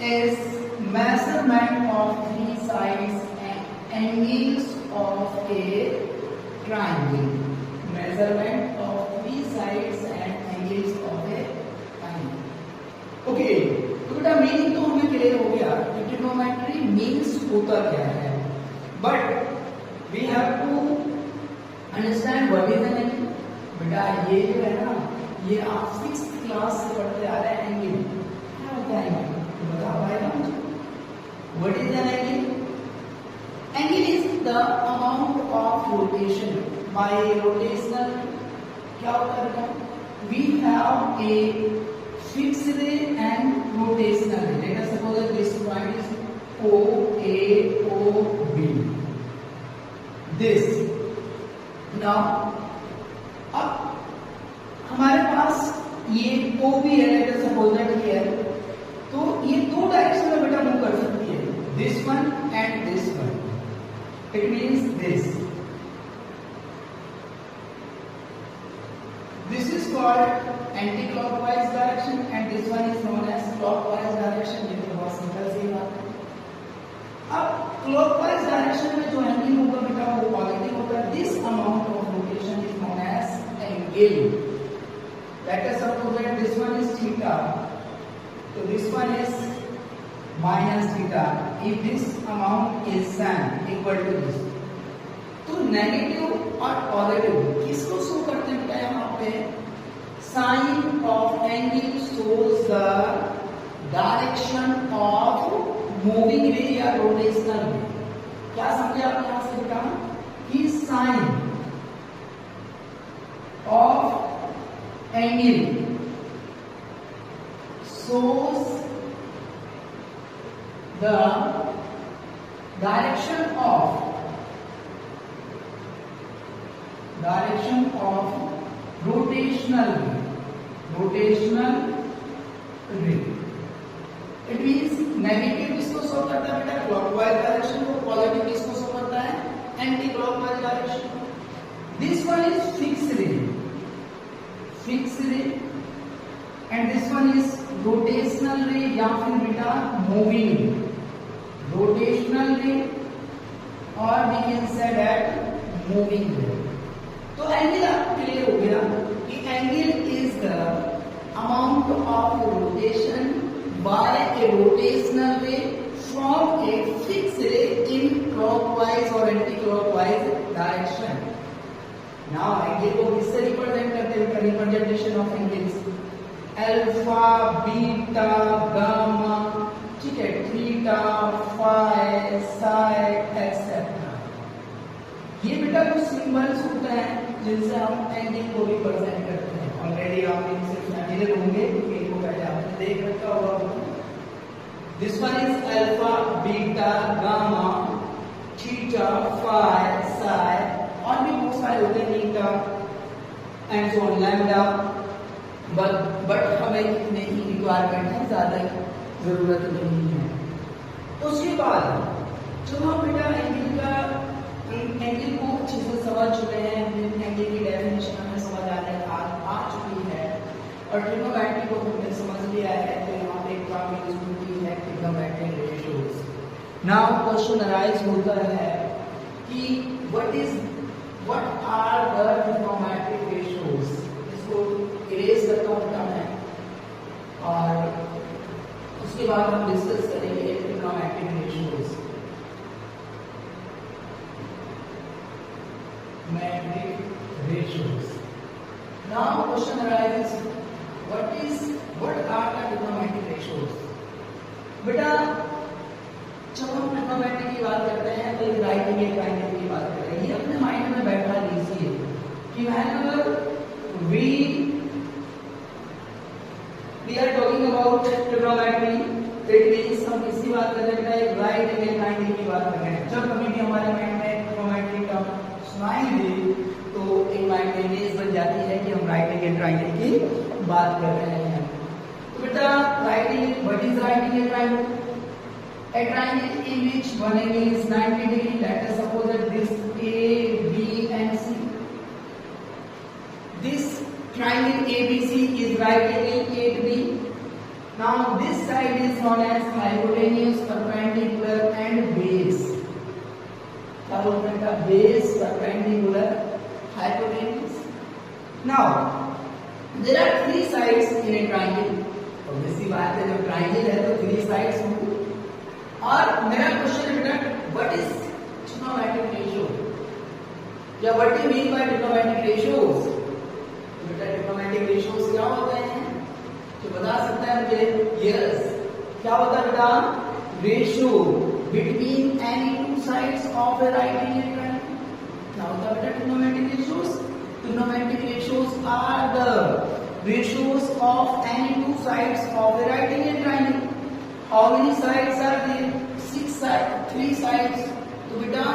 is measurement of three sides and angles of a triangle. Measurement of three sides and angles of a triangle. Okay, तो बेटा meaning तो हमें clear हो गया कि trigonometry means होता क्या है, but we have to understand what is an angle. बेटा ये जो है ना, ये आप 6th क्लास से पढ़ते आ रहे हैं. एंगल क्या होता है? एंगल बता पाएगा मुझे? What is an angle? Angle is the amount of rotation by rotational. क्या होता है बेटा? We have a fixed ray and rotational ray. Let us suppose that this point is O A O B. This now अब हमारे पास ये O B है. Let us suppose that here, तो ये दो डायरेक्शन में बेटा मूव कर सकती है. This one and this one. It means this. This is called anti-clockwise direction and this one is known as clockwise direction. ये तो बहुत सिंपल सी बात है. अब clockwise direction में जो एंगल होगा बेटा वो पॉजिटिव होगा. This amount of rotation is known as angle. Let us suppose that this one is theta, so this one is minus theta. If this amount is sin equal to this, तो negative और positive किसको show करते हैं बेटा? यहाँ पे sign of angle shows the direction of moving ray या rotational रे. क्या समझे आप यहां से बेटा? कि sign of angle shows the direction of rotational ray. It means negative किसको शो करता है बेटा? क्लॉकवाइज डायरेक्शन को. पॉजिटिव किसको शो करता है? एंटी क्लॉकवाइज डायरेक्शन को. This one is fixed ray and this one is rotational ray या फिर बेटा मूविंग रोटेशनल रे, और we can say that moving ray. तो एंगल आपको क्लियर हो गया कि angle is the amount of rotation bye A rotational रे फ्रॉम ए फिक्स्ड रे इन क्लॉकवाइज और anti clockwise direction. Now angle को किससे रिप्रेजेंट करते हैं? Representation of angles alpha, beta, gamma, ठीक है, थीटा, फाई, साई, एक्सेट्रा. ये बेटा कुछ सिंबल्स होते हैं जिनसे हम एंगल को रिप्रेजेंट करते हैं. ऑलरेडी आप इनसे फैमिलियर होंगे क्योंकि इनको पहले आपने देख रखा होगा. This one is alpha, beta, gamma, theta, phi, psi, और भी बहुत सारे होते हैं, नीटा and so on, lambda. But हमें इतने ही रिक्वायरमेंट है, ज्यादा जरूरत नहीं है. उसके बाद जब हम बेटा एंगल को अच्छे से समझ चुके हैं, एंगल की डेफिनेशन हमें समझ आ चुकी है और ट्रिग्नोमेट्री को हमने समझ लिया है, तो यहाँ पे एक काम यूज होती है trigonometric ratios. Now question arise होता है कि what are the trigonometric ratios. इसको इरेज करता हूँ बेटा मैं, और उसके बाद हम डिस्कस करेंगे trigonometric ratios. Metric ratios. Now question arises, what are the trigonometric ratios? बेटा जब हम ट्रिग्नोमेट्री की बात करते हैं तो राइट एंगल ट्रायंगल की बात कर रहे हैं. ये अपने माइंड में बैठा लीजिए कि whenever we are talking about trigonometry, that means हम किसी बात कर रहे हैं राइट एंगल ट्रायंगल की बात कर रहे हैं. जब कभी भी हमारे माइंड में ट्रिग्नोमेट्री का सुनाएंगे तो एक माइंड में इमेज बन जाती है कि हम राइट एंगल ट्रायंगल की बात कर रहे हैं. तो बेटा right angle, what is right angle triangle? A triangle in which one angle is 90 degree. Let us suppose that this A, B and C. This triangle ABC is right angle A to B. Now this side is known as hypotenuse, perpendicular and base. क्या बोलते हैं? Base, perpendicular, hypotenuse. Now there are 3 sides in a triangle. Obviously बात है, जब triangle है तो 3 sides होंगी। और मेरा क्वेश्चन है बेटा, व्हाट इज ट्रिग्नोमेट्रिक रेशियो, या what do you mean by trigonometric ratios? बेटा ट्रिग्नोमेट्रिक रेशियोज क्या होते हैं? तो बता सकता है मुझे? यस, क्या होता है बेटा? Ratio between any 2 sides of A right angle triangle. क्या होता है बेटा trigonometric ratios? Trigonometric ratios are the ratios of any 2 sides of a right angle triangle. How many sides are there? 6 sides, 3 sides. तो बेटा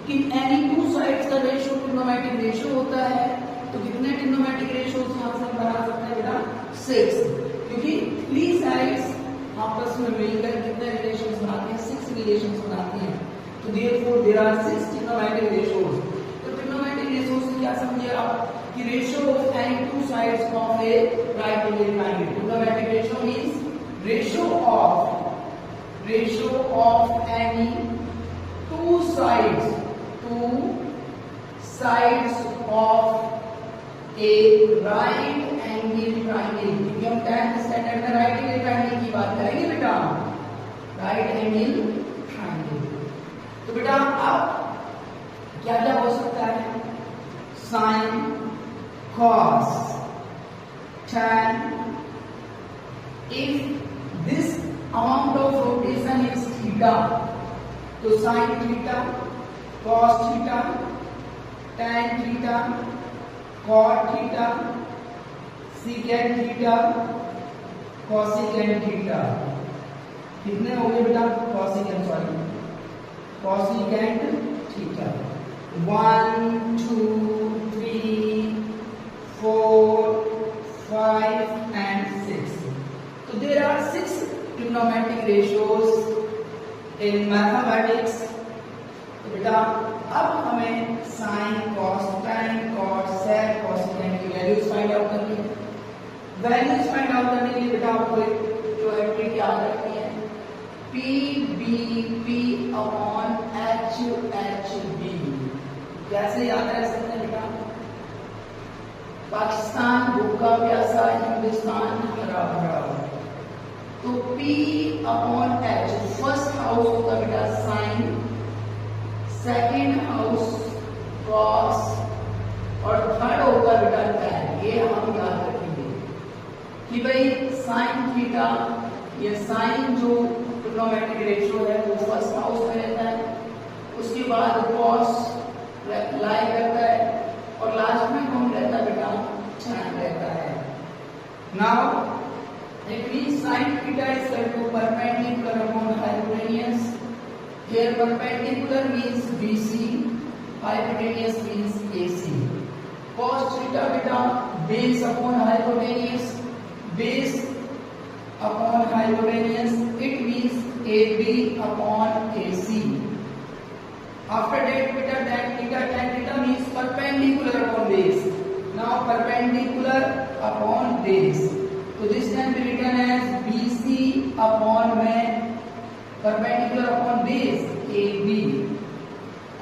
कि any 2 sides का ratio trigonometric ratio होता है। तो कितने ट्रिग्नोमेट्रिक रेशियोज यहाँ से हम बना सकते हैं बेटा? 6, क्योंकि 3 साइड्स आपस में मिलकर कितने रिलेशंस बनाते हैं? 6 रिलेशंस बनाते हैं। तो therefore there are 6 trigonometric ratios. क्या समझिए आप कि ratio of any 2 sides of A right angle triangle. Trigonometric ratio means ratio of any 2 sides of A right angle triangle. क्योंकि हम 10th स्टैंडर्ड में राइट एंगल ट्रायंगल की बात करेंगे बेटा, राइट एंगल ट्रायंगल। तो बेटा अब क्या क्या हो सकता है? sin, cos, tan. If this amount of rotation is theta, तो sin theta, cos theta, tan theta, cot theta, secant theta, cosecant theta. कितने हो गए बेटा? cosecant theta. 1, 2, 3, 4, 5 and 6. So there are 6 trigonometric ratios in mathematics. तो बेटा अब हमें sin, cos, tan, cot, sec, cosecant की वैल्यूज फाइंड आउट करनी है। वैल्यूज फाइंड आउट करने के लिए बेटा आपको एक जो ट्रिक याद रखनी है, PBP upon HHB। कैसे याद रख सकते हैं बेटा? पाकिस्तान भूखा प्यासा, हिंदुस्तान हरा भरा। तो P upon H, first house होगा बेटा साइन, सेकेंड हाउस कॉस और थर्ड होगा बेटा टैन। ये हम याद रखेंगे कि भाई साइन थीटा, ये साइन जो ट्रिग्नोमेट्रिक रेशियो है वो फर्स्ट हाउस में रहता है, उसके बाद कॉस लाई करता है और लास्ट में कौन रहता है बेटा? टैन रहता है। Now it means sin theta is equal to perpendicular upon hypotenuse. Here perpendicular means BC, hypotenuse means AC। cos theta बेटा base upon hypotenuse, base upon hypotenuse, it means AB upon AC। After that beta tan theta means perpendicular upon base. Now perpendicular upon base. So this can be written as BC upon में perpendicular upon base AB.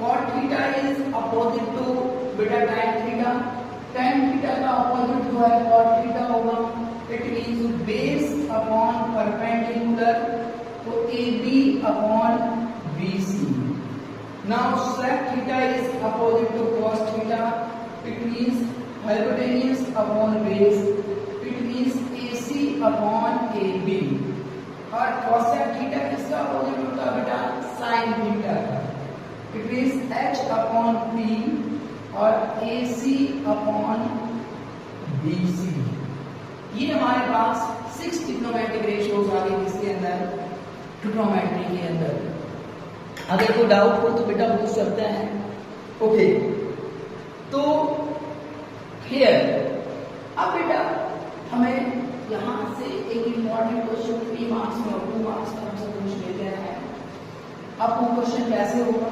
Cot theta is opposite to beta tan theta. Tan theta का opposite जो है cot theta होगा. It means base upon perpendicular, तो AB upon BC. Now sec theta is opposite to cos theta. It means hypotenuse upon base. It means AC upon AB. और cosec theta किसका opposite होता है बेटा? sin theta का. It means H upon P और AC upon BC. ये हमारे पास 6 trigonometric ratios आ गए किसके अंदर? ट्रिग्नोमेट्री के अंदर। अगर कोई डाउट हो तो बेटा पूछ सकते हैं। ओके, तो क्लियर। अब बेटा हमें यहाँ से एक इम्पॉर्टेंट क्वेश्चन 3 मार्क्स में और 2 मार्क्स में हमसे पूछ लेते हैं। अब वो क्वेश्चन कैसे होगा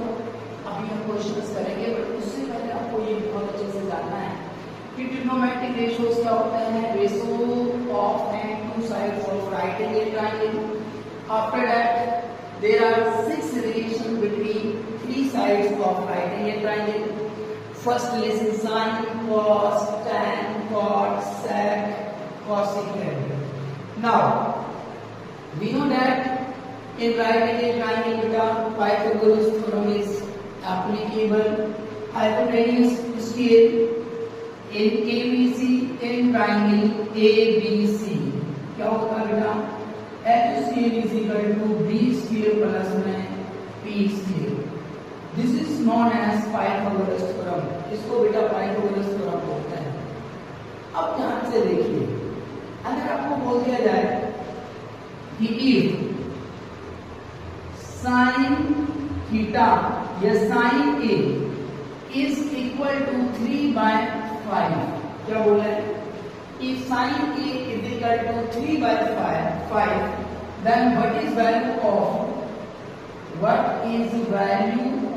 अभी हम क्वेश्चंस करेंगे, बट उससे पहले आपको ये बहुत अच्छे से जानना है कि ट्रिग्नोमेट्रिक रेशियोज क्या होते हैं। Ratio of any 2 sides of right angle triangle. After that, there are 6 relations between 3 sides of right angle triangle. First relation sin, cos, tan, cot, sec, cosecant. Now, we know that in right angle triangle beta Pythagoras theorem is applicable. Hypotenuse scale in ABC in triangle ABC क्या होता है बेटा H scale is equal to B scale plus में P scale. This is known as Pythagoras theorem. इसको बेटा Pythagoras theorem बोलते हैं. अब ध्यान से देखिए, अगर आपको बोल दिया जाए कि if sin theta या sin A is equal to 3/5, क्या बोला है? If sin A is equal to 3/5, then what is value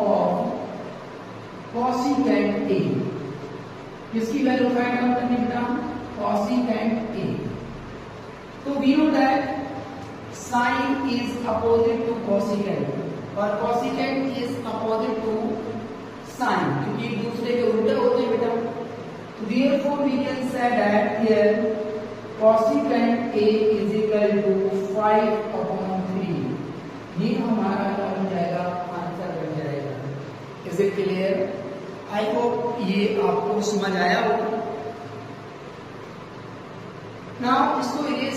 of cosecant A? किसकी वैल्यू फाइंड आउट करनी बेटा? cosecant A. तो we know that sin is opposite to cosecant और cosecant is opposite to sin, क्योंकि एक दूसरे के उल्टे होते हैं बेटा. Therefore, we can say that here cosecant A is equal to 5/3. ये हमारा क्या बन जाएगा? आंसर बन जाएगा. Is it clear? I hope ये आपको समझ आया होगा. Now इसको इरेज